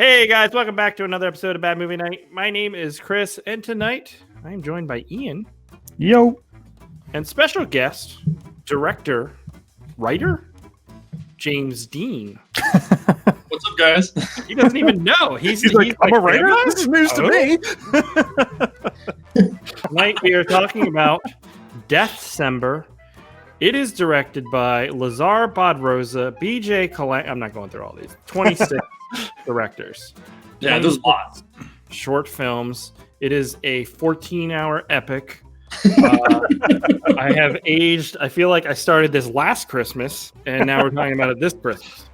Hey guys, welcome back to another episode of Bad Movie Night. My name is Chris, and tonight I am joined by Ian. Yo. And special guest, director, writer, James Dean. What's up, guys? He doesn't even know. He's like, I'm a writer? This is news to me. Tonight we are talking about Deathcember. It is directed by Lazar Badroza, BJ Calang. I'm not going through all these. 26 directors. Yeah, there's lots. Short films. It is a 14-hour epic. I have aged. I feel like I started this last Christmas, and now we're talking about it this Christmas.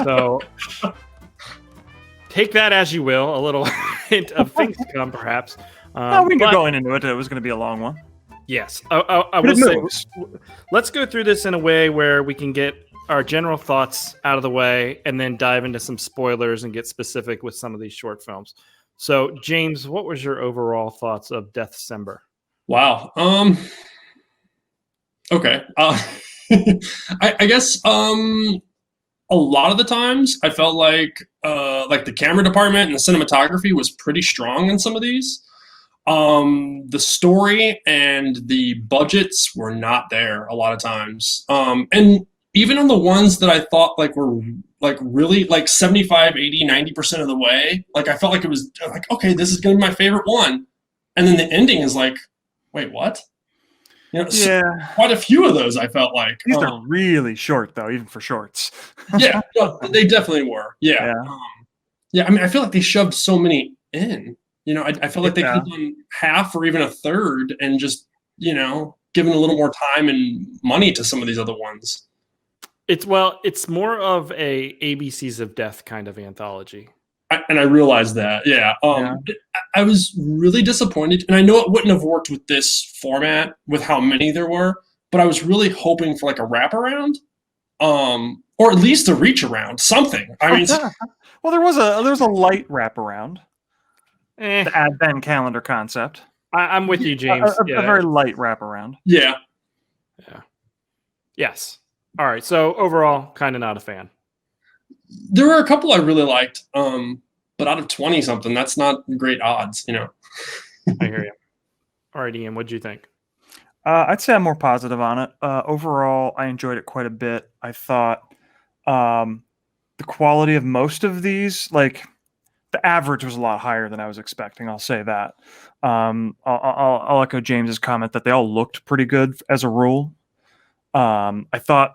So take that as you will. A little hint of things to come, perhaps. We knew going into it it was going to be a long one. Yes, I will say. Let's go through this in a way where we can get our general thoughts out of the way, and then dive into some spoilers and get specific with some of these short films. So, James, what was your overall thoughts of Deathcember? Wow. Okay. I guess a lot of the times I felt like the camera department and the cinematography was pretty strong in some of these. The story and the budgets were not there a lot of times. And even on the ones that I thought were really 75, 80, 90% of the way, I felt like it was okay, this is going to be my favorite one. And then the ending is like, wait, what? Quite a few of those I felt like. These are really short, though, even for shorts. Yeah, no, they definitely were. Yeah. I mean, I feel like they shoved so many in. I feel like they could have done half or even a third and just, given a little more time and money to some of these other ones. It's more of a ABCs of Death kind of anthology. I realized that, yeah. I was really disappointed, and I know it wouldn't have worked with this format with how many there were, but I was really hoping for a wraparound, or at least a reach around, something. I mean, well, there was a light wraparound. The Advent calendar concept. I'm with you, James. A very light wraparound. Yeah. Yes. All right. So overall, kind of not a fan. There were a couple I really liked, but out of 20 something, that's not great odds, I hear you. All right, Ian, what'd you think? I'd say I'm more positive on it. Overall, I enjoyed it quite a bit. I thought the quality of most of these, the average was a lot higher than I was expecting. I'll say that. I'll echo James's comment that they all looked pretty good as a rule. I thought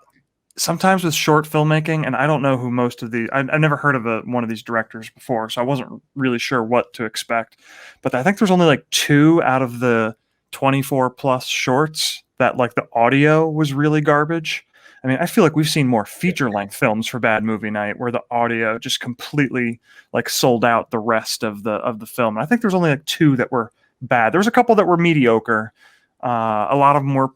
sometimes with short filmmaking, and I don't know who most of the I've never heard of one of these directors before, so I wasn't really sure what to expect. But I think there's only 2 out of the 24 plus shorts that the audio was really garbage. I mean, I feel like we've seen more feature-length films for Bad Movie Night where the audio just completely sold out the rest of the film. And I think there's only 2 that were bad. There was a couple that were mediocre. A lot of them were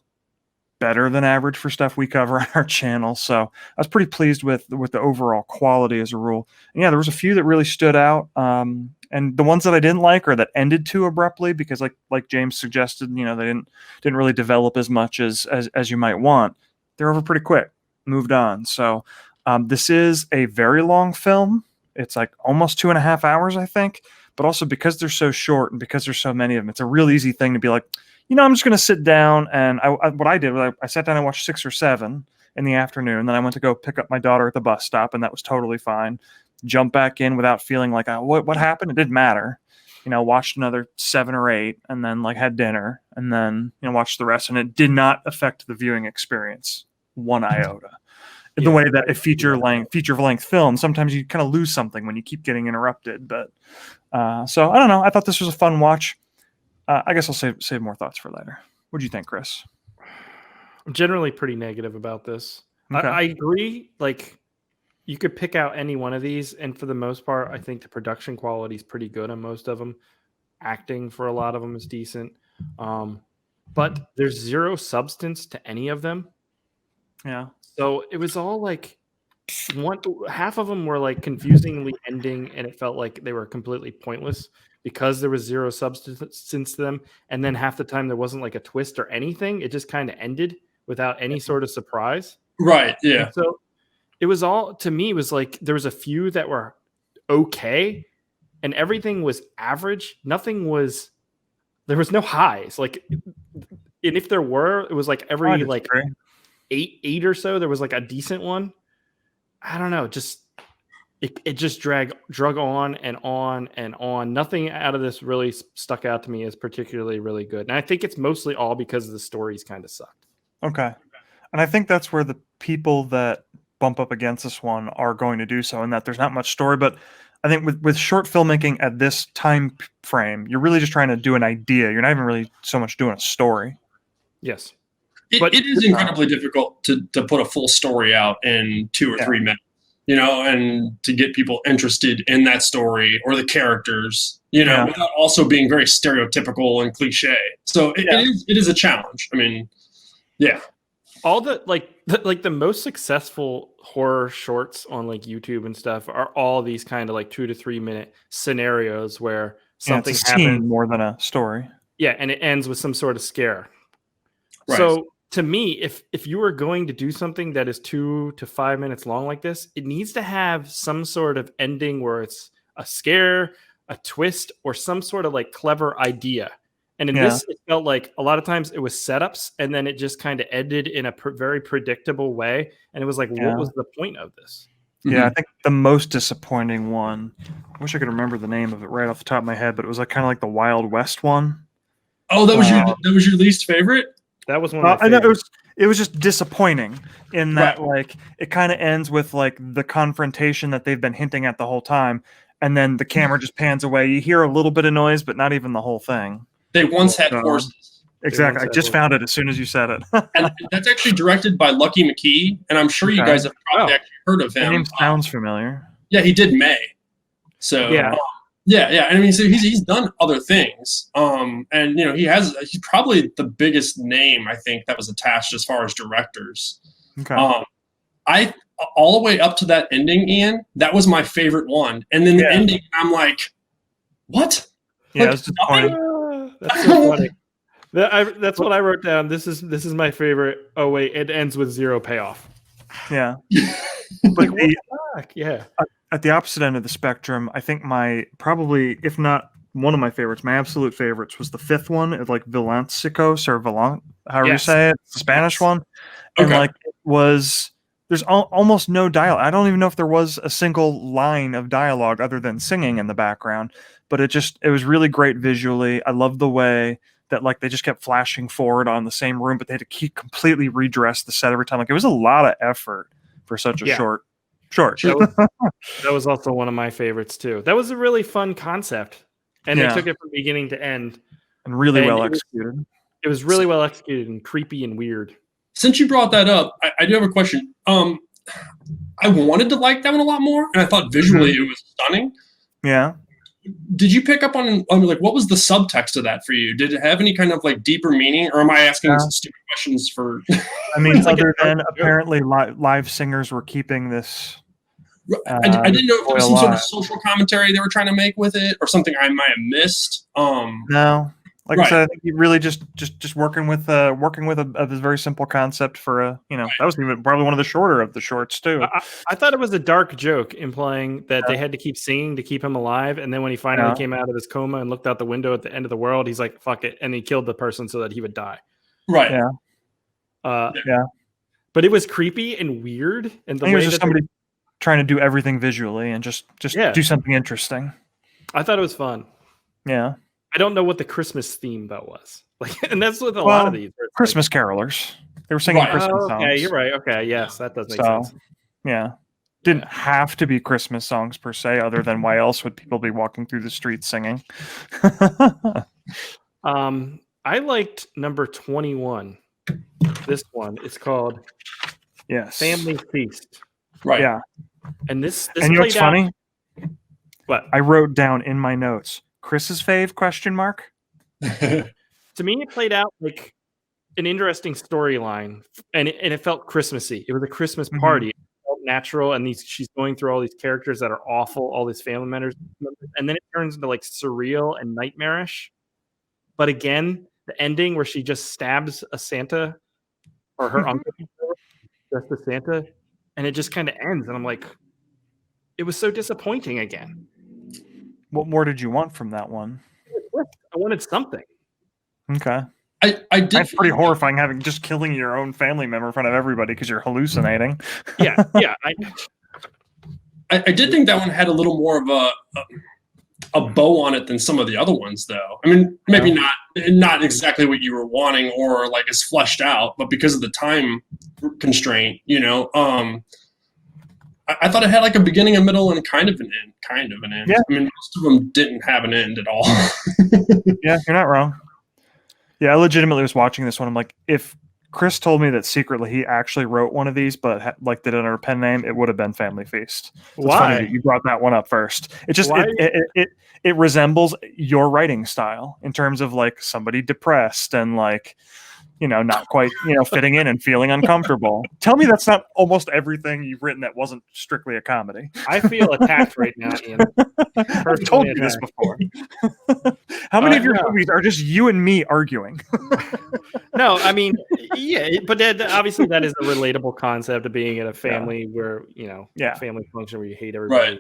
better than average for stuff we cover on our channel. So I was pretty pleased with the overall quality as a rule. And yeah, there was a few that really stood out. And the ones that I didn't like or that ended too abruptly because like James suggested, they didn't really develop as much as you might want. They're over pretty quick, moved on. So this is a very long film. It's almost 2.5 hours, I think. But also because they're so short and because there's so many of them, it's a real easy thing to be I'm just going to sit down. And what I did was I sat down and watched 6 or 7 in the afternoon. Then I went to go pick up my daughter at the bus stop, and that was totally fine. Jump back in without feeling what happened? It didn't matter. Watched another 7 or 8 and then had dinner and then, watched the rest. And it did not affect the viewing experience one iota. In the way that a feature length film, sometimes you kind of lose something when you keep getting interrupted. But so I don't know. I thought this was a fun watch. I guess I'll save more thoughts for later. What do you think, Chris? I'm generally pretty negative about this. Okay. I agree. You could pick out any one of these, and for the most part, I think the production quality is pretty good on most of them. Acting for a lot of them is decent, but there's zero substance to any of them. Yeah. So it was all half of them were confusingly ending, and it felt like they were completely pointless because there was zero substance to them. And then half the time there wasn't a twist or anything. It just kind of ended without any sort of surprise. Right. Yeah. And so it was all, to me, was there was a few that were okay, and everything was average. There was no highs. Like, and if there were, it was like every like eight or so, there was like a decent one. I don't know, just it just drug on and on and on. Nothing out of this really stuck out to me as particularly really good. And I think it's mostly all because the stories kind of sucked. Okay. And I think that's where the people that bump up against this one are going to do so, in that there's not much story. But I think with short filmmaking at this time frame, you're really just trying to do an idea. You're not even really so much doing a story. Yes. It is incredibly difficult to put a full story out in 2 or 3 minutes, and to get people interested in that story or the characters, without also being very stereotypical and cliche. So it is a challenge. I mean, yeah. All the most successful horror shorts on like YouTube and stuff are all these kind of like 2 to 3 minute scenarios where something happens more than a story. Yeah, and it ends with some sort of scare. Right. So to me, if you are going to do something that is 2 to 5 minutes long like this, it needs to have some sort of ending where it's a scare, a twist, or some sort of like clever idea. And in this, it felt like a lot of times it was setups, and then it just kind of ended in a very predictable way. And it was like, what was the point of this? Yeah, I think the most disappointing one, I wish I could remember the name of it right off the top of my head, but it was like kind of like the Wild West one. Oh, that was your least favorite? That was one of my favorites. I know it was just disappointing in that like it kind of ends with like the confrontation that they've been hinting at the whole time, and then the camera just pans away. You hear a little bit of noise, but not even the whole thing. They once had horses. Exactly. I just found it as soon as you said it. And that's actually directed by Lucky McKee, and I'm sure you guys have probably actually heard of him. The name sounds familiar. Yeah, he did May. So yeah. I mean, so he's done other things, and he's probably the biggest name I think that was attached as far as directors. Okay. I all the way up to that ending, Ian. That was my favorite one, and then the ending, I'm like, what? Yeah, it's disappointing. That's so funny. That's what I wrote down. This is my favorite. Oh wait, it ends with 0 payoff. Yeah. Like what the fuck? Yeah. At the opposite end of the spectrum, I think probably, if not one of my favorites, my absolute favorites was the 5th one. It's like Villancicos or Villan, however you say it, the Spanish one. And like it was, there's almost no dialogue. I don't even know if there was a single line of dialogue other than singing in the background, but it was really great visually. I love the way that like they just kept flashing forward on the same room, but they had to keep completely redress the set every time. Like it was a lot of effort for such a short. That was also one of my favorites too. That was a really fun concept, and they took it from beginning to end, and really well executed. It was really well executed and creepy and weird. Since you brought that up, I do have a question. I wanted to like that one a lot more, and I thought visually it was stunning. Yeah. Did you pick up on like what was the subtext of that for you? Did it have any kind of like deeper meaning, or am I asking stupid questions for? I mean, other than apparently live singers were keeping this. I didn't know if there was some sort of social commentary they were trying to make with it, or something I might have missed. No, like I said, I think he really just working with a very simple concept for that was even probably one of the shorter of the shorts too. I thought it was a dark joke implying that they had to keep singing to keep him alive, and then when he finally came out of his coma and looked out the window at the end of the world, he's like, "Fuck it," and he killed the person so that he would die. Right. Yeah. But it was creepy and weird, and the way was just somebody trying to do everything visually and just do something interesting. I thought it was fun. Yeah. I don't know what the Christmas theme though was. Like, and that's with a lot of these. Christmas carolers. They were singing Christmas songs. Okay, you're right. Okay, yes, that does make sense. Yeah. Didn't have to be Christmas songs per se, other than why else would people be walking through the streets singing? I liked number 21. This one is called Family Feast. Right. Yeah. And this and you know what's funny? What? I wrote down in my notes, Chris's fave ? To me, it played out like an interesting storyline, and it felt Christmassy. It was a Christmas party. It felt natural, and she's going through all these characters that are awful, all these family members, and then it turns into like surreal and nightmarish. But again, the ending where she just stabs a Santa or her uncle, just a Santa, and it just kind of ends, and I'm like, it was so disappointing again. What more did you want from that one? I wanted something. Okay. I did. That's pretty horrifying, having just killing your own family member in front of everybody because you're hallucinating. Yeah. I did think that one had a little more of a bow on it than some of the other ones, though. I mean, maybe not exactly what you were wanting or like as fleshed out, but because of the time constraint, I thought it had like a beginning, a middle, and kind of an end. Yeah. I mean, most of them didn't have an end at all. Yeah, you're not wrong. Yeah, I legitimately was watching this one. I'm like, if Chris told me that secretly he actually wrote one of these, but did it under a pen name, it would have been Family Feast. So it's funny that you brought that one up first. It just it resembles your writing style in terms of like somebody depressed and like, not quite, fitting in and feeling uncomfortable. Tell me that's not almost everything you've written that wasn't strictly a comedy. I feel attacked right now, Ian. I've told you this before. How many of your movies are just you and me arguing? No, I mean, yeah, but obviously that is a relatable concept of being in a family where, family function where you hate everybody. Right.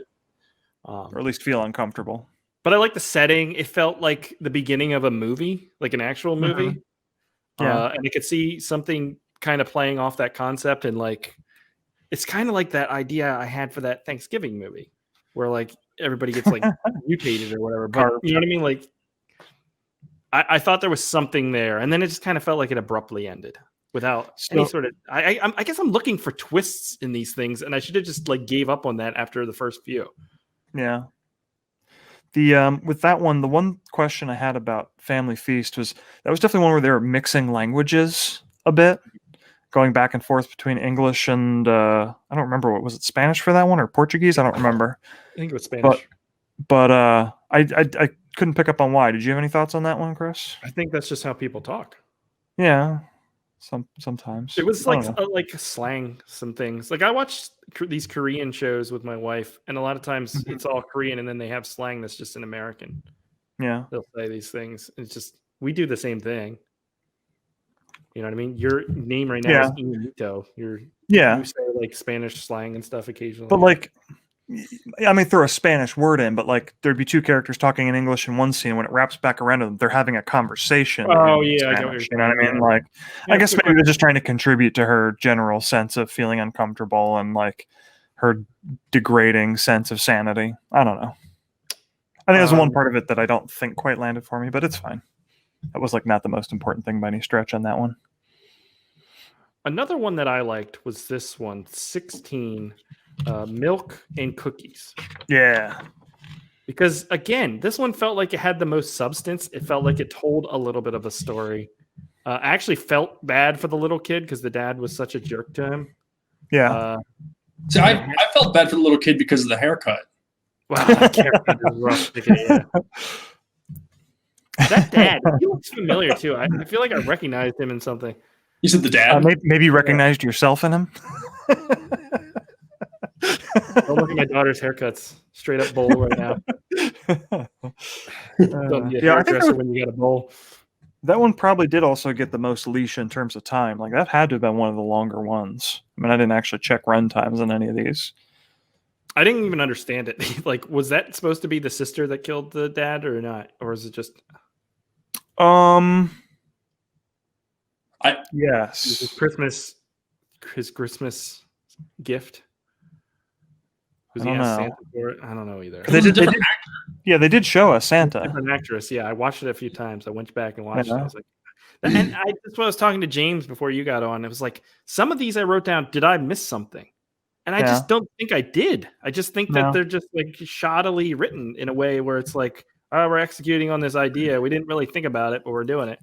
Or at least feel uncomfortable. But I like the setting. It felt like the beginning of a movie, like an actual movie. Mm-hmm. Yeah. And I could see something kind of playing off that concept, and like it's kind of like that idea I had for that Thanksgiving movie where like everybody gets like mutated or whatever. But you know what I mean? Like I thought there was something there, and then it just kind of felt like it abruptly ended without any sort of I guess I'm looking for twists in these things, and I should have just like gave up on that after the first few. Yeah. The with that one, the one question I had about Family Feast was that was definitely one where they were mixing languages a bit, going back and forth between English and I don't remember, what was it, Spanish for that one or Portuguese? I don't remember. I think it was Spanish. But I couldn't pick up on why. Did you have any thoughts on that one, Chris? I think that's just how people talk. Yeah. Sometimes it was like slang, some things. Like I watched these Korean shows with my wife, and a lot of times it's all Korean, and then they have slang that's just an American. Yeah, they'll say these things. It's just we do the same thing. You know what I mean? Your name right now is Inito. You say like Spanish slang and stuff occasionally. But like, I mean, throw a Spanish word in, but like there'd be two characters talking in English in one scene. When it wraps back around to them, they're having a conversation. Oh yeah, Spanish, I get what you're saying. You know what I mean? Like, I guess maybe they're just trying to contribute to her general sense of feeling uncomfortable and like her degrading sense of sanity. I don't know. I think that's one part of it that I don't think quite landed for me, but it's fine. That was like not the most important thing by any stretch on that one. Another one that I liked was this one, 16. Milk and Cookies. Yeah. Because again, this one felt like it had the most substance. It felt like it told a little bit of a story. I actually felt bad for the little kid because the dad was such a jerk to him. Yeah. So I felt bad for the little kid because of the haircut. Wow, that haircut is rough. Yeah. That dad, he looks familiar too. I feel like I recognized him in something. You said the dad? Maybe you recognized yourself in him? Don't look at my daughter's haircuts. Straight up bowl right now. Don't be a hairdresser when you got a bowl. That one probably did also get the most leash in terms of time. Like that had to have been one of the longer ones. I mean, I didn't actually check run times on any of these. I didn't even understand it. Like, was that supposed to be the sister that killed the dad or not? Or is it just yes. His Christmas gift? I don't know. Santa for it? I don't know either. They did show us Santa. Different actress. Yeah, I watched it a few times. I went back and watched it. I was like, and that's what I was talking to James before you got on. It was like some of these I wrote down. Did I miss something? And I just don't think I did. I just think that they're just like shoddily written in a way where it's like, oh, we're executing on this idea. We didn't really think about it, but we're doing it.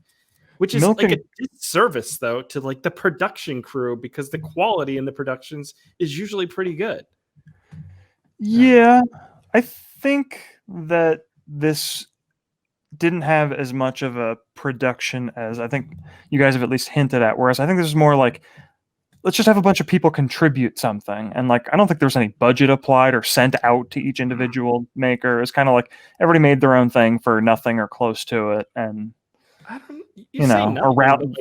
Which is like a disservice, though, to like the production crew because the quality in the productions is usually pretty good. Yeah, I think that this didn't have as much of a production as I think you guys have at least hinted at. Whereas I think this is more like, let's just have a bunch of people contribute something. And like, I don't think there's any budget applied or sent out to each individual maker. It's kind of like everybody made their own thing for nothing or close to it. And,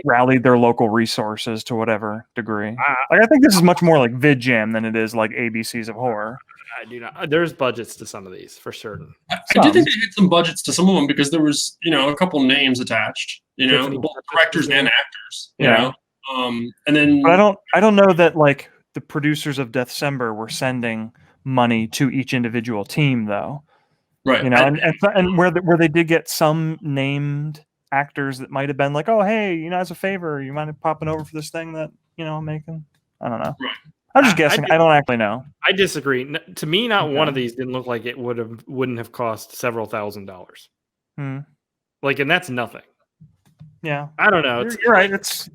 rallied their local resources to whatever degree. Like, I think this is much more like VidJam than it is like ABCs of horror. I do not. There's budgets to some of these for certain. I do think they hit some budgets to some of them because there was, a couple names attached, Tiffany both Shepard directors was and in. actors, Yeah. and then. But I don't know that like the producers of Deathcember were sending money to each individual team though. Right. And where they did get some named actors that might have been like, oh hey, as a favor, you mind popping over for this thing that I'm making. I don't know. Right. I'm just guessing. I don't actually know. I disagree. To me, not one of these didn't look like it wouldn't have cost several $1,000s. Like, and that's nothing. Yeah, I don't know. You're right. It's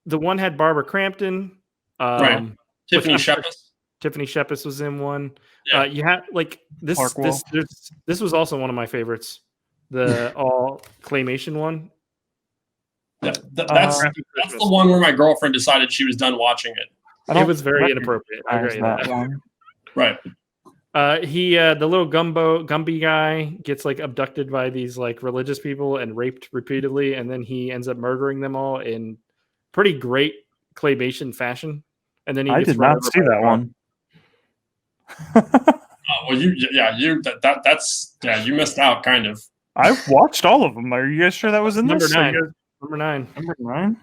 the one had Barbara Crampton, right. Tiffany Shepard was in one. Yeah. You had like this. This was also one of my favorites. The all claymation one. Yeah, that's the one where my girlfriend decided she was done watching it. It was very inappropriate. I agree. That one. Right. The little Gumby guy gets like abducted by these like religious people and raped repeatedly, and then he ends up murdering them all in pretty great claymation fashion. And then I did not see that one. Well, you missed out kind of. I watched all of them. Are you guys sure that was in Number this? Number nine. Number 9.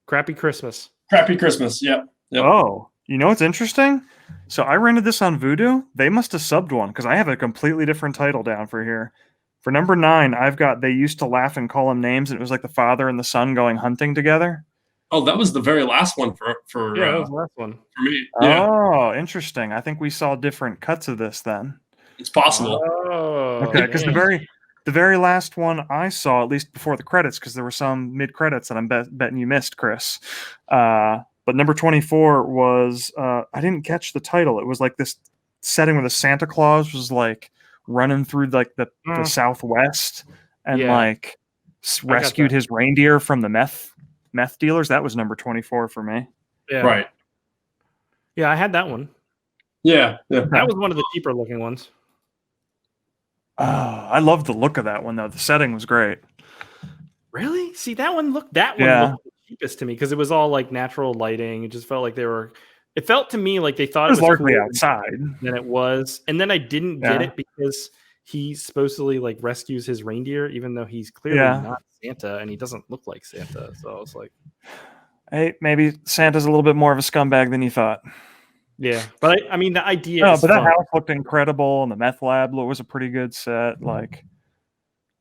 Crappy Christmas. Crappy Christmas. Yep. Oh, what's interesting? So I rented this on Vudu. They must have subbed one because I have a completely different title down for here. For number 9, I've got They Used to Laugh and Call Him Names, and it was like the father and the son going hunting together. Oh, that was the very last one for that was the last one for me. Yeah. Oh, interesting. I think we saw different cuts of this then. It's possible. Oh, okay, because the very last one I saw, at least before the credits, because there were some mid credits that I'm betting you missed, Chris. But number 24 was I didn't catch the title. It was like this setting where the Santa Claus was like running through like the Southwest and like rescued his reindeer from the meth dealers. That was number 24 for me. Yeah. Right. Yeah, I had that one. Yeah. That was one of the cheaper looking ones. Oh, I loved the look of that one though. The setting was great. Really? See, that one looked the cheapest to me because it was all like natural lighting. It just felt like it felt to me like they thought it was largely outside than it was. And then I didn't get it because he supposedly like rescues his reindeer, even though he's clearly not Santa and he doesn't look like Santa. So I was like, hey, maybe Santa's a little bit more of a scumbag than you thought. Yeah, but I mean, the idea. No, but that house looked incredible, and the meth lab was a pretty good set. Like,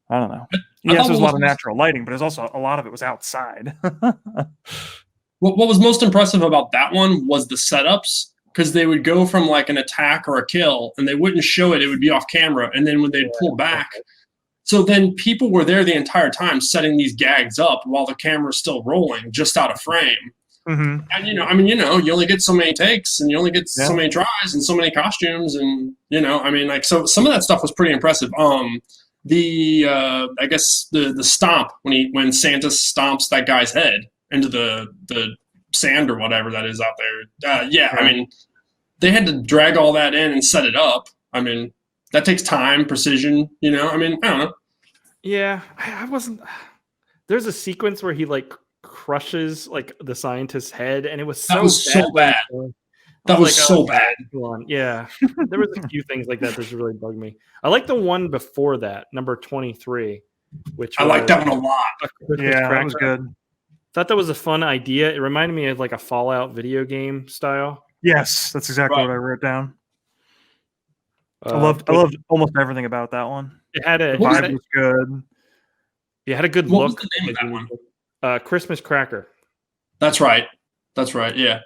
I don't know. Yes, there was a lot of natural lighting, but there's also a lot of it was outside. What was most impressive about that one was the setups, because they would go from like an attack or a kill, and they wouldn't show it; it would be off camera, and then when they'd pull back. So then people were there the entire time setting these gags up while the camera's still rolling, just out of frame. Mm-hmm. And you only get so many takes, and you only get so many tries, and so many costumes, and so some of that stuff was pretty impressive. I guess the stomp when Santa stomps that guy's head into the sand or whatever that is out there. I mean, they had to drag all that in and set it up. I mean, that takes time, precision. I don't know. Yeah, I wasn't. There's a sequence where he like crushes like the scientist's head, and it was so bad. That was so bad. Yeah, there was a few things like that that really bugged me. I like the one before that, number 23, which I like that one a lot. That was good. Thought that was a fun idea. It reminded me of like a Fallout video game style. Yes, that's exactly what I wrote down. I loved almost everything about that one. It had a vibe was good. It had a good look. What was the name of that one? Christmas Cracker. That's right. Yeah.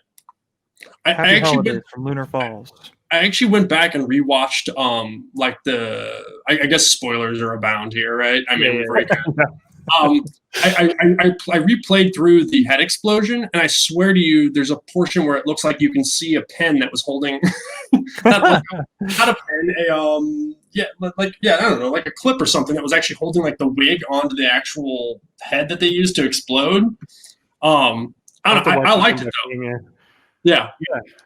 I actually went from Lunar Falls. I actually went back and rewatched like I guess spoilers are abound here, right? I mean, I replayed through the head explosion, and I swear to you, there's a portion where it looks like you can see a pen that was holding not a pen, I don't know, like a clip or something that was actually holding like the wig onto the actual head that they used to explode. I liked it though. Yeah.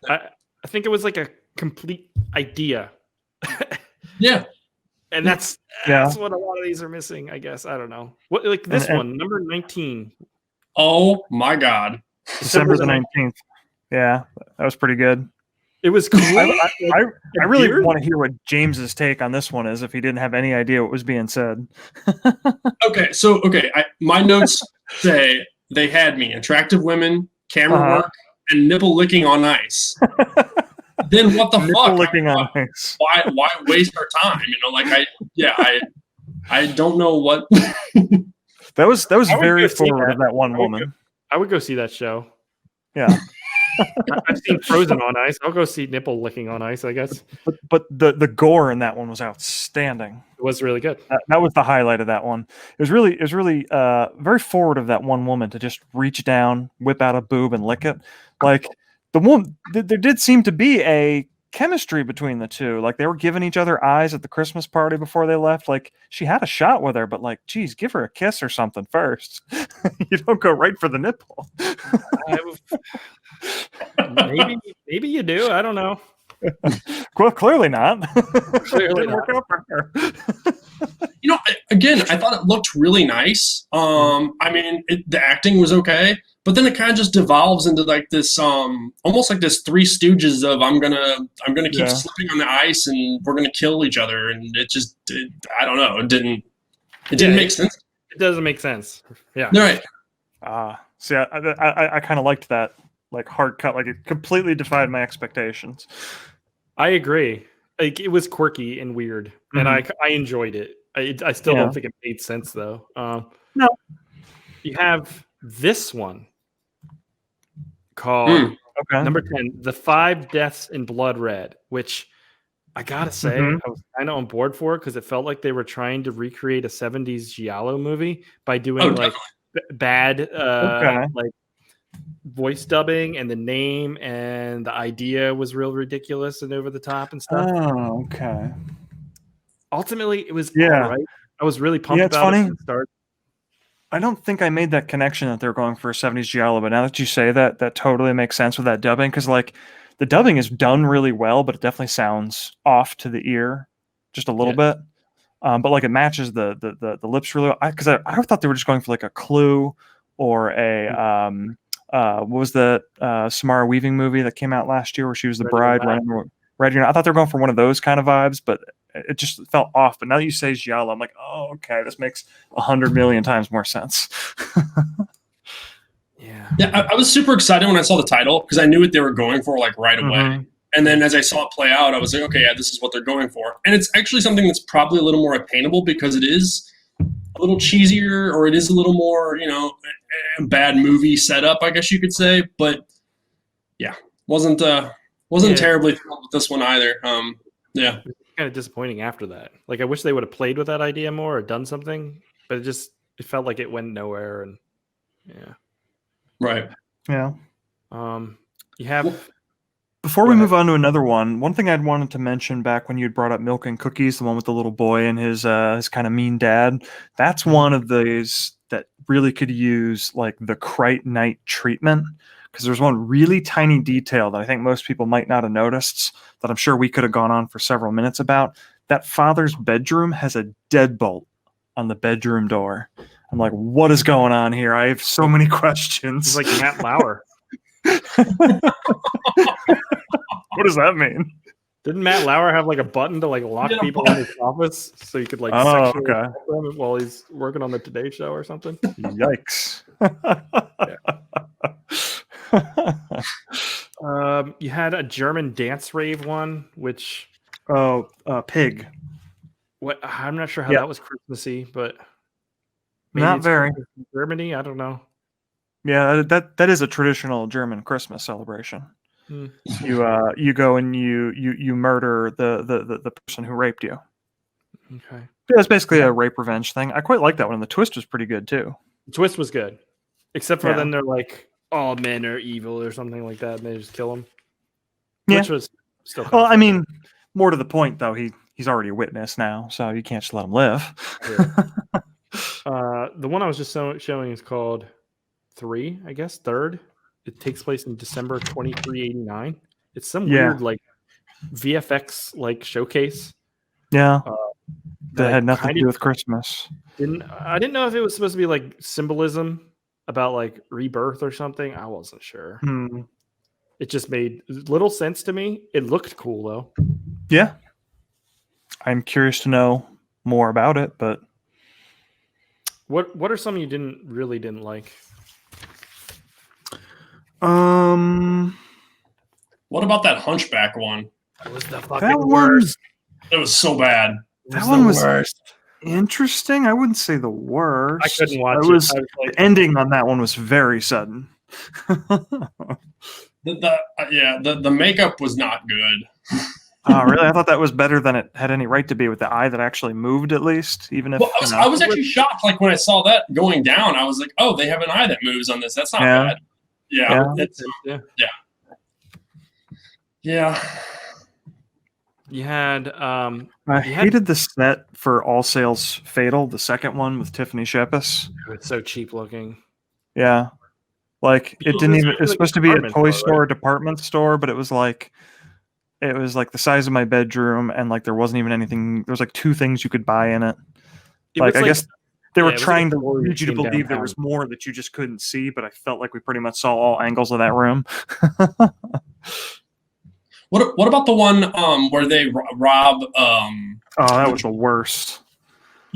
I think it was like a complete idea. Yeah. And that's what a lot of these are missing, I guess. I don't know. What like this one, number 19. Oh my God. December the 19th. Yeah, that was pretty good. It was cool. I really want to hear what James's take on this one is if he didn't have any idea what was being said. Okay, my notes say they had me attractive women, camera work, and nipple licking on ice. Then what the nipple fuck? Licking on ice. Why waste our time? I don't know what. That was very forward of that one woman. I would go see that show. Yeah. I've seen Frozen on ice. I'll go see nipple licking on ice, I guess. But the gore in that one was outstanding. It was really good. That was the highlight of that one. It was really very forward of that one woman to just reach down, whip out a boob, and lick it. Like the woman, there did seem to be a chemistry between the two. Like they were giving each other eyes at the Christmas party before they left. Like she had a shot with her, but like, geez, give her a kiss or something first. You don't go right for the nipple. Maybe you do. I don't know. Well, clearly not. Clearly Didn't work out for her. Again, I thought it looked really nice. I mean, the acting was okay, but then it kind of just devolves into like this, almost like this Three Stooges of I'm gonna keep slipping on the ice and we're gonna kill each other, and I don't know, it didn't make sense. It doesn't make sense. Yeah. Right. See, I kind of liked that, like hard cut, like it completely defied my expectations. I agree. Like it was quirky and weird, and I enjoyed it. I still don't think it made sense though. No. You have this one called number 10, The 5 Deaths in Blood Red, which I gotta say I was kind of on board for because it felt like they were trying to recreate a 70s Giallo movie by doing bad like voice dubbing, and the name and the idea was real ridiculous and over the top and stuff. Oh, okay. Ultimately, it was all right. I was really pumped about funny. it from the start. I don't think I made that connection that they're going for a 70s Giallo, but now that you say that, that totally makes sense with that dubbing, because like the dubbing is done really well, but it definitely sounds off to the ear just a little bit. But like it matches the lips really well. Because I thought they were just going for like a Clue or a what was the Samara Weaving movie that came out last year where she was the bride running right here. I thought they were going for one of those kind of vibes, but it just felt off. But now that you say Giallo, I'm like, oh, okay, this makes 100 million times more sense. Yeah, I was super excited when I saw the title because I knew what they were going for like right away. And then as I saw it play out, I was like, okay, yeah, this is what they're going for. And it's actually something that's probably a little more attainable because it is a little cheesier, or it is a little more, a bad movie setup, I guess you could say. But yeah, wasn't terribly thrilled with this one either. Yeah. It's kind of disappointing after that. Like I wish they would have played with that idea more or done something, but it felt like it went nowhere. And right. Yeah. You have. Before we move on to another one thing I'd wanted to mention back when you'd brought up Milk and Cookies, the one with the little boy and his kind of mean dad, that's one of those that really could use like the Krite Night treatment, because there's one really tiny detail that I think most people might not have noticed that I'm sure we could have gone on for several minutes about. That father's bedroom has a deadbolt on the bedroom door. I'm like, what is going on here? I have so many questions. It's like Matt Lauer. What does that mean? Didn't Matt Lauer have like a button to like lock people in his office so you could like sexually assault them while he's working on the Today Show or something? Yikes. You had a German dance rave one, which Pig. What I'm not sure how that was Christmassy, but maybe not very. Germany, I don't know. Yeah, that is a traditional German Christmas celebration. You go and you murder the person who raped you. Okay. Yeah, it's basically a rape revenge thing. I quite like that one, and the twist was pretty good too. The twist was good, except for then they're like, all men are evil or something like that, and they just kill them. Which was still. Well, I mean, more to the point though, he's already a witness now, so you can't just let him live. The one I was just showing is called Third. It takes place in December 2389. It's some weird like VFX like showcase. Yeah. That had nothing to do with Christmas. I didn't know if it was supposed to be like symbolism about like rebirth or something. I wasn't sure. It just made little sense to me. It looked cool though. Yeah. I'm curious to know more about it, but what are some you didn't like? What about that Hunchback one? It was the that fucking one, worst. It was so bad. That one was worst. interesting. I wouldn't say the worst. I couldn't watch it. Was I was like, the ending on that one was very sudden. The makeup was not good. Oh, really? I thought that was better than it had any right to be, with the eye that actually moved, at least. Even if I was actually shocked. Like when I saw that going down, I was like, "Oh, they have an eye that moves on this. That's not bad." Yeah. You had I hated the set for All Sales Fatal, the second one with Tiffany Shepis. It's so cheap looking. Yeah. Like it didn't even. It's supposed to be a toy store, department store, but it was like the size of my bedroom, and like there wasn't even anything. There was like 2 things you could buy in it. Like I guess they were trying to lead you to believe there was more that you just couldn't see, but I felt like we pretty much saw all angles of that room. What about the one where they rob? Oh, that was the worst.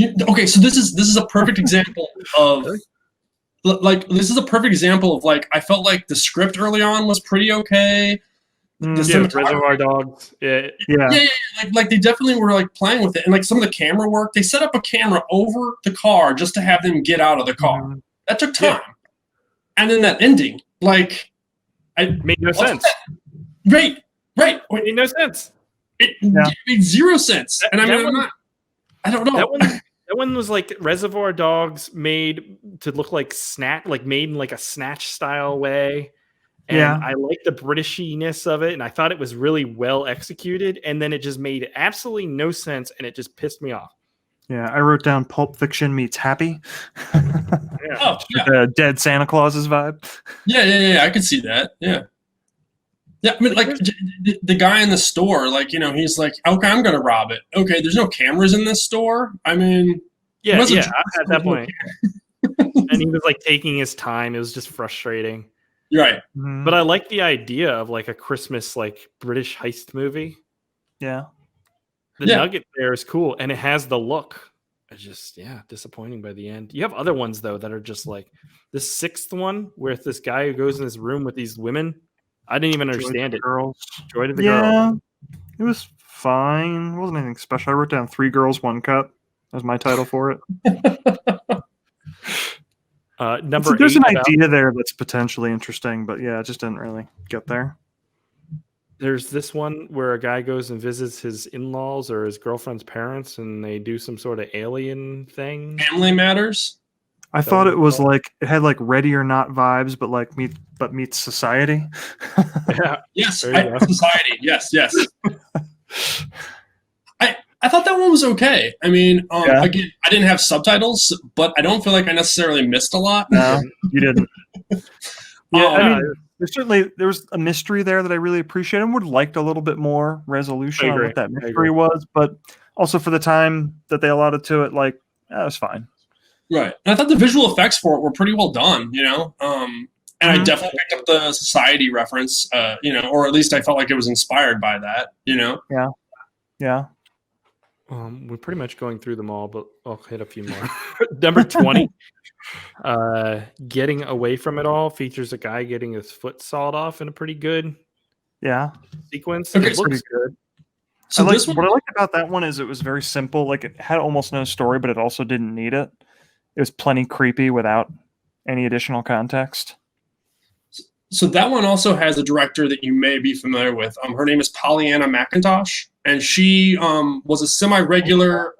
Okay, so this is a perfect example of like I felt like the script early on was pretty okay. Reservoir Dogs. Yeah. Like they definitely were like playing with it, and like some of the camera work. They set up a camera over the car just to have them get out of the car. That took time, and then that ending, like, it made no sense. Right. It made no sense. It made 0 sense. And I don't know. That one was like Reservoir Dogs made to look like made in like a Snatch style way. And I like the Britishiness of it, and I thought it was really well executed. And then it just made absolutely no sense, and it just pissed me off. Yeah, I wrote down Pulp Fiction meets Happy. Dead Santa Claus's vibe. Yeah, I could see that. Yeah, I mean, like the guy in the store, like, you know, he's like, okay, I'm gonna rob it. Okay, there's no cameras in this store. I mean, at that point, and he was like taking his time. It was just frustrating. Right. Mm-hmm. But I like the idea of like a Christmas like British heist movie. Yeah. The nugget there is cool, and it has the look. It's just disappointing by the end. You have other ones though that are just like this 6th one where this guy who goes in this room with these women. I didn't even understand it. Joy to the Girls. It was fine. It wasn't anything special. I wrote down 3 Girls, 1 Cup as my title for it. Number 8. There's an idea there that's potentially interesting, but it just didn't really get there. There's this one where a guy goes and visits his in-laws or his girlfriend's parents, and they do some sort of alien thing. Family Matters. I thought it was like it had like Ready or Not vibes, but like meets Society. Yes, Society. Yes. I thought that one was okay. I mean, again, I didn't have subtitles, but I don't feel like I necessarily missed a lot. No, you didn't. I mean, there was a mystery there that I really appreciated and would liked a little bit more resolution on what that mystery was, but also for the time that they allotted to it, like, it was fine. Right. And I thought the visual effects for it were pretty well done, you know? And I definitely picked up the Society reference, you know, or at least I felt like it was inspired by that, you know? Yeah. We're pretty much going through them all, but I'll hit a few more. Number 20, Getting Away from It All features a guy getting his foot sawed off in a pretty good sequence. Okay, it looks good. So what I liked about that one is it was very simple. Like it had almost no story, but it also didn't need it. It was plenty creepy without any additional context. So that one also has a director that you may be familiar with. Her name is Pollyanna McIntosh, and she was a semi-regular.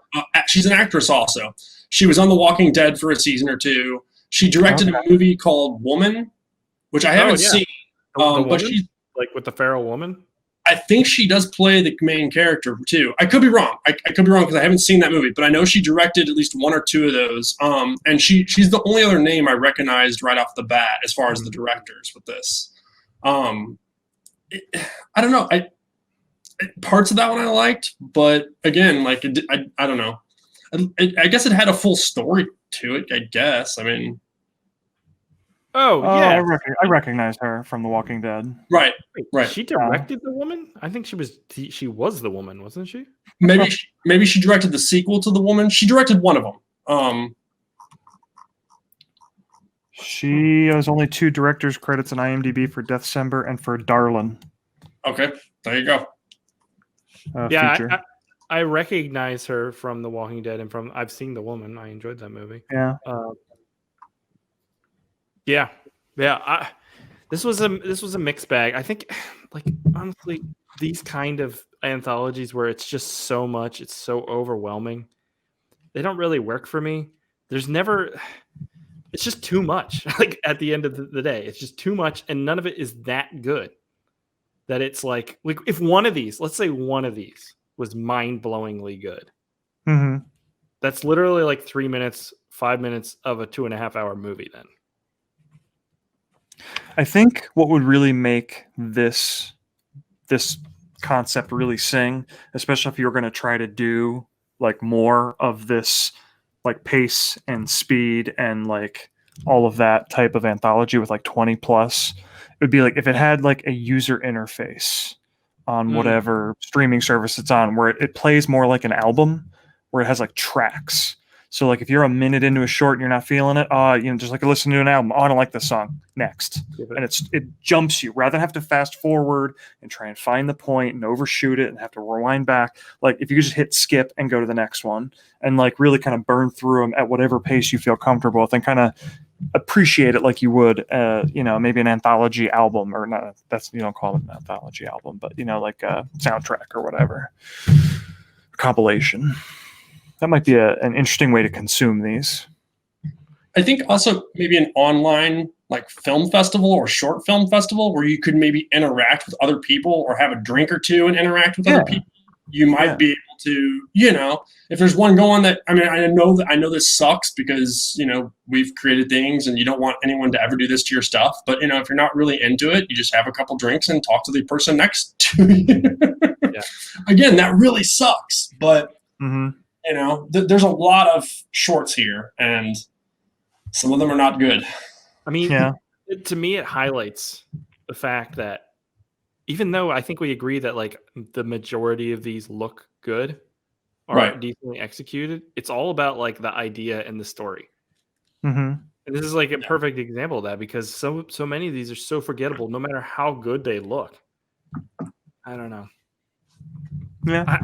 She's an actress also. She was on The Walking Dead for a season or 2. She directed a movie called Woman, which I haven't seen. But she's like with the feral woman. I think she does play the main character too. I could be wrong. I could be wrong because I haven't seen that movie, but I know she directed at least 1 or 2 of those. And she's the only other name I recognized right off the bat as far as the directors with this. I don't know. Parts of that one I liked, but again, like I don't know. I guess it had a full story to it. I guess. I mean, Oh yeah, I recognize her from The Walking Dead. Right. Wait, Right. she directed the woman? I think she was the woman, wasn't she? Maybe she directed the sequel to The Woman. She directed one of them. She has only 2 director's credits in IMDb for Deathcember and for Darlin. Okay, there you go. Yeah, Feature. I recognize her from The Walking Dead and from I've seen The Woman. I enjoyed that movie. Yeah. Yeah. This was a mixed bag. I think, like, honestly, these kind of anthologies where it's just so much, it's so overwhelming, they don't really work for me. It's just too much. Like, at the end of the day, it's just too much, and none of it is that good. That it's like if one of these, let's say one of these was mind-blowingly good, that's literally like 3 minutes, 5 minutes of a 2.5-hour movie. Then I think what would really make this concept really sing, especially if you're going to try to do like more of this like pace and speed and like all of that type of anthology with like 20 plus, it would be like if it had like a user interface on whatever streaming service it's on where it plays more like an album where it has like tracks. So like if you're a minute into a short and you're not feeling it, just like listen to an album. Oh, I don't like this song. Next. And it jumps you rather than have to fast forward and try and find the point and overshoot it and have to rewind back. Like if you just hit skip and go to the next one and like really kind of burn through them at whatever pace you feel comfortable with and kind of appreciate it like you would, maybe an anthology album or not. That's, you don't call it an anthology album, but like a soundtrack or whatever, compilation. That might be an interesting way to consume these. I think also maybe an online like film festival or short film festival where you could maybe interact with other people or have a drink or two and interact with other people. You might be able to, if there's one going that, I mean, I know this sucks because, we've created things and you don't want anyone to ever do this to your stuff. But, if you're not really into it, you just have a couple drinks and talk to the person next to you. Again, that really sucks. But, there's a lot of shorts here and some of them are not good. I mean, to me, it highlights the fact that even though I think we agree that like the majority of these look good or decently executed, it's all about like the idea and the story. And this is like a perfect example of that because so many of these are so forgettable, no matter how good they look. I don't know. Yeah.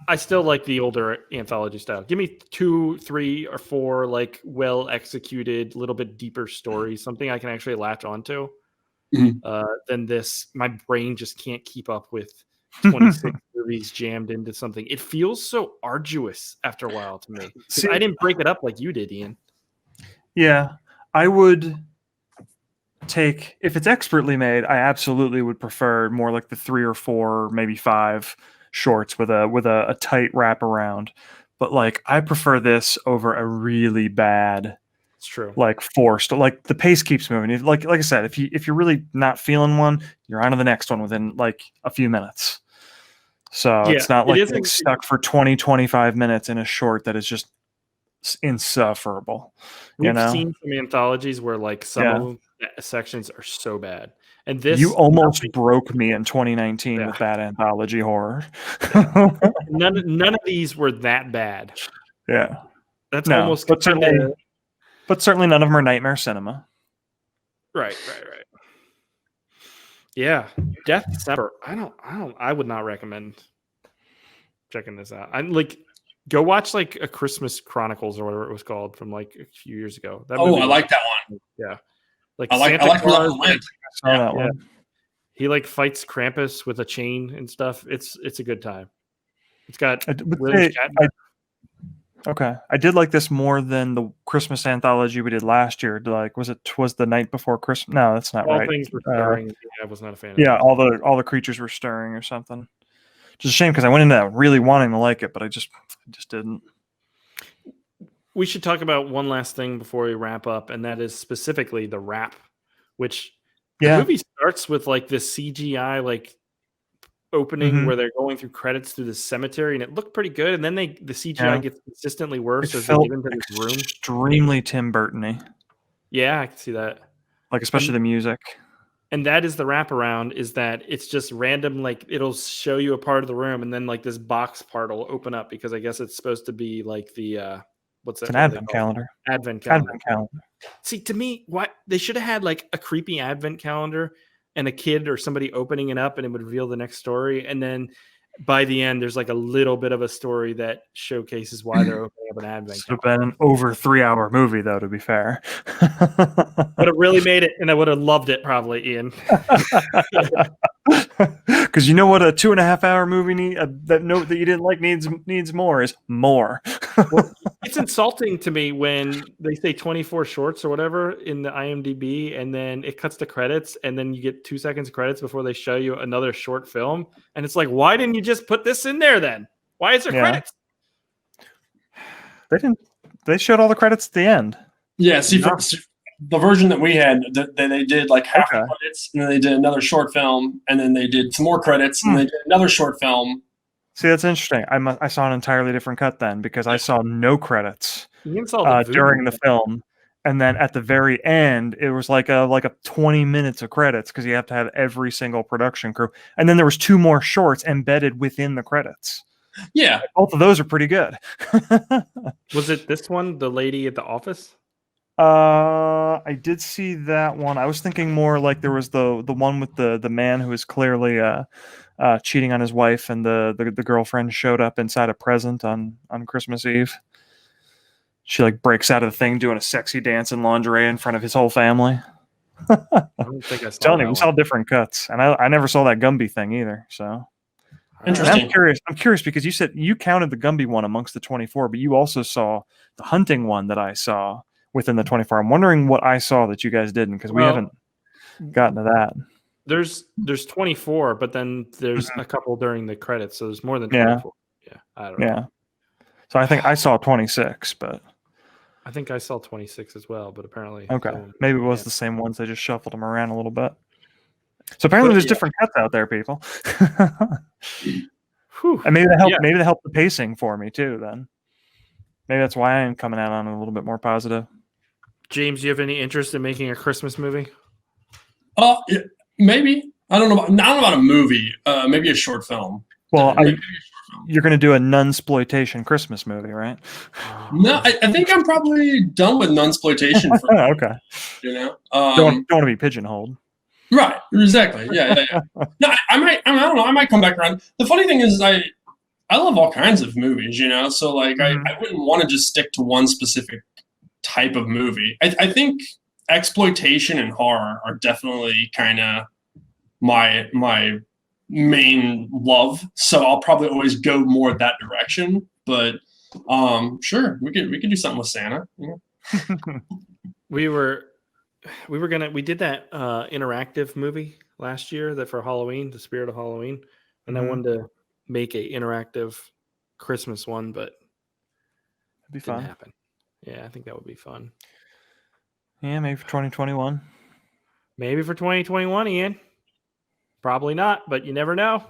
I still like the older anthology style. Give me 2, 3, or 4 like well executed, little bit deeper stories, something I can actually latch onto. Than this. My brain just can't keep up with 26 movies jammed into something. It feels so arduous after a while to me. See, I didn't break it up like you did, Ian. Yeah, I would take, if it's expertly made, I absolutely would prefer more like the 3 or 4, maybe 5 shorts with a tight wraparound. But like I prefer this over a really bad. It's true. Like forced, like the pace keeps moving. Like I said, if you're really not feeling one, you're on to the next one within like a few minutes. So it's not like getting stuck for 20, 25 minutes in a short that is just insufferable. We've seen some anthologies where like some sections are so bad. And this you almost broke me in 2019 with that anthology horror. None of these were that bad. Yeah. That's almost but certainly none of them are nightmare cinema. Right. Yeah, Deathcember. I would not recommend checking this out. I'm like, go watch like a Christmas Chronicles or whatever it was called from like a few years ago. I like that one. Yeah, like I like Claus, that one. He like fights Krampus with a chain and stuff. It's a good time. It's got Okay, I did like this more than the Christmas anthology we did last year. Like, was the night before Christmas? No, that's not right. All things were stirring. I was not a fan. Yeah, all the creatures were stirring or something. Just a shame because I went into that really wanting to like it, but I just didn't. We should talk about one last thing before we wrap up, and that is specifically the wrap, which the movie starts with like this CGI like opening where they're going through credits through the cemetery, and it looked pretty good. And then the CGI gets consistently worse as they get into this room. Extremely Tim Burton-y. Yeah, I can see that. like especially the music. And that is the wraparound, is that it's just random, like it'll show you a part of the room and then like this box part will open up because I guess it's supposed to be like the what's that? It's an advent calendar. Advent calendar. Advent calendar. See, to me, what they should have had like a creepy advent calendar and a kid or somebody opening it up and it would reveal the next story. And then by the end, there's like a little bit of a story that showcases why they're opening up an advent calendar. Would have been an over 3-hour movie, though, to be fair. Would have really made it, and I would have loved it, probably, Ian. Because you know what a 2.5-hour movie that note that you didn't like needs more is more. Well, it's insulting to me when they say 24 shorts or whatever in the IMDb, and then it cuts to credits, and then you get 2 seconds of credits before they show you another short film, and it's like, why didn't you just put this in there then? Why is there credits? They didn't. They showed all the credits at the end. Yeah, see, for the version that we had, they did like half the credits, and then they did another short film, and then they did some more credits, and they did another short film. See, that's interesting. I saw an entirely different cut then because I saw no credits during the film, and then at the very end, it was like a 20 minutes of credits because you have to have every single production crew, and then there was 2 more shorts embedded within the credits. Yeah, both of those are pretty good. Was it this one, the lady at the office? I did see that one. I was thinking more like there was the one with the man who was clearly cheating on his wife, and the girlfriend showed up inside a present on Christmas Eve. She like breaks out of the thing doing a sexy dance in lingerie in front of his whole family. I don't think I saw Telling that you, we saw different cuts, and I never saw that Gumby thing either. So interesting. I'm curious because you said you counted the Gumby one amongst the 24, but you also saw the hunting one that I saw within the 24. I'm wondering what I saw that you guys didn't, because we haven't gotten to that. There's 24, but then there's a couple during the credits, so there's more than 24. Yeah, I don't know. Yeah. So I think I saw 26, but I think I saw 26 as well, but apparently maybe it was the same ones. They just shuffled them around a little bit. So apparently there's different cuts out there, people. And maybe they help the pacing for me too. Then maybe that's why I am coming out on a little bit more positive. James, do you have any interest in making a Christmas movie? Maybe. I don't know about a movie. Maybe a short film. Well, you're going to do a nunsploitation Christmas movie, right? No, I think I'm probably done with nunsploitation. Okay. You know, don't want to be pigeonholed. Right. Exactly. Yeah. No, I don't know. I might come back around. The funny thing is, I love all kinds of movies. You know, so like I wouldn't want to just stick to one specific type of movie. I think exploitation and horror are definitely kind of my main love, so I'll probably always go more that direction. But sure, we could do something with Santa. Yeah. we did that interactive movie last year that for Halloween, The Spirit of Halloween, and I wanted to make a interactive Christmas one, but it'd be didn't fun. happen. Yeah, I think that would be fun. Yeah, maybe for 2021. Maybe for 2021, Ian. Probably not, but you never know.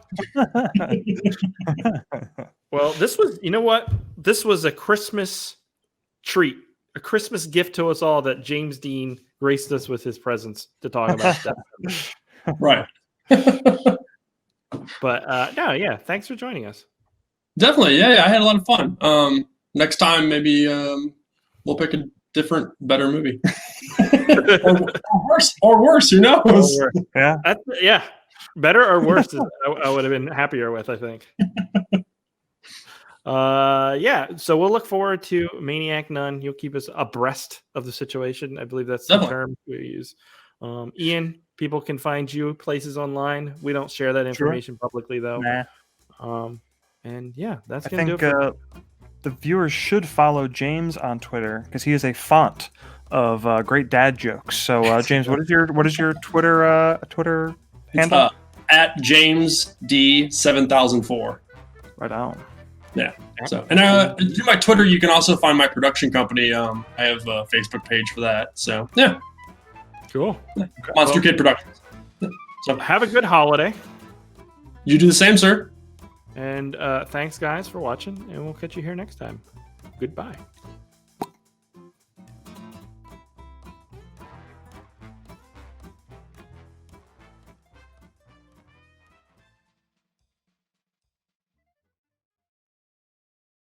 Well, this was, you know what? This was a Christmas treat, a Christmas gift to us all that James Dean graced us with his presence to talk about Deathcember. Right. But no, yeah, thanks for joining us. Definitely, yeah, I had a lot of fun. Next time, maybe we'll pick a different, better movie, or worse. Who knows? Yeah. Better or worse, I would have been happier with, I think. So we'll look forward to Maniac Nun. You'll keep us abreast of the situation. I believe that's the term we use. Ian, people can find you places online. We don't share that information publicly, though. And yeah, that's going to do it for the viewers should follow James on Twitter because he is a font of great dad jokes. So James, what is your Twitter handle? At James D 7004. Right on. Yeah. So, and through my Twitter, you can also find my production company. I have a Facebook page for that. So yeah. Cool. Monster Kid Productions. So have a good holiday. You do the same, sir. And thanks, guys, for watching, and we'll catch you here next time. Goodbye.